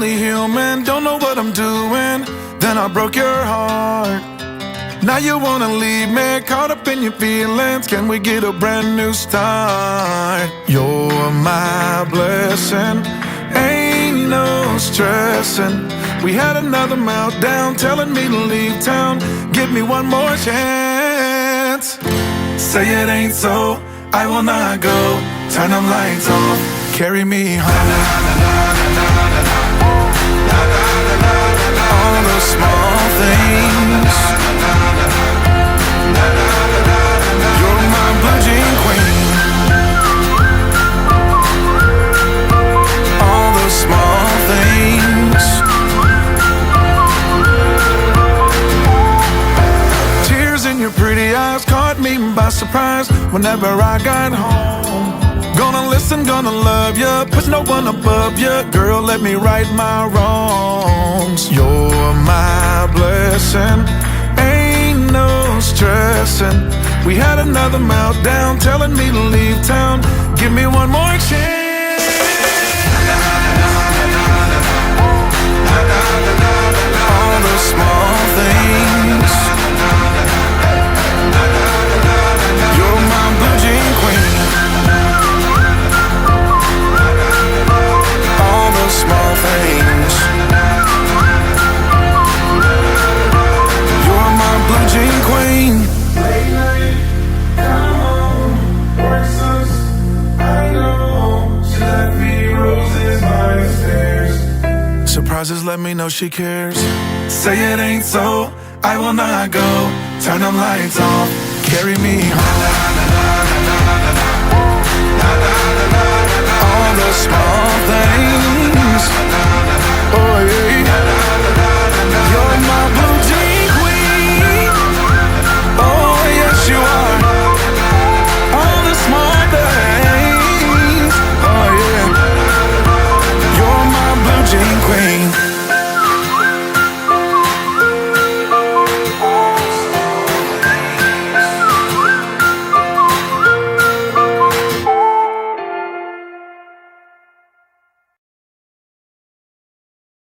only human, don't know what I'm doing. Then I broke your heart. Now you wanna leave me, caught up in your feelings. Can we get a brand new start? You're my blessing, ain't no stressing. We had another meltdown, telling me to leave town. Give me one more chance. Say it ain't so, I will not go. Turn them lights off, carry me home. All the small things. You're my blue jean queen. All the small things. Tears in your pretty eyes caught me by surprise whenever I got home. Gonna listen, gonna love ya, put no one above ya. Girl, let me right my wrongs. You're my blessing, ain't no stressing. We had another meltdown, telling me to leave town. Give me one more chance. All the small things. You're my blue jean queen. Small things. You're my blue jean queen. Late night, come home, works us, I know. She left me roses by the stairs. Surprises let me know she cares. Say it ain't so, I will not go. Turn them lights off, carry me home. All the small things.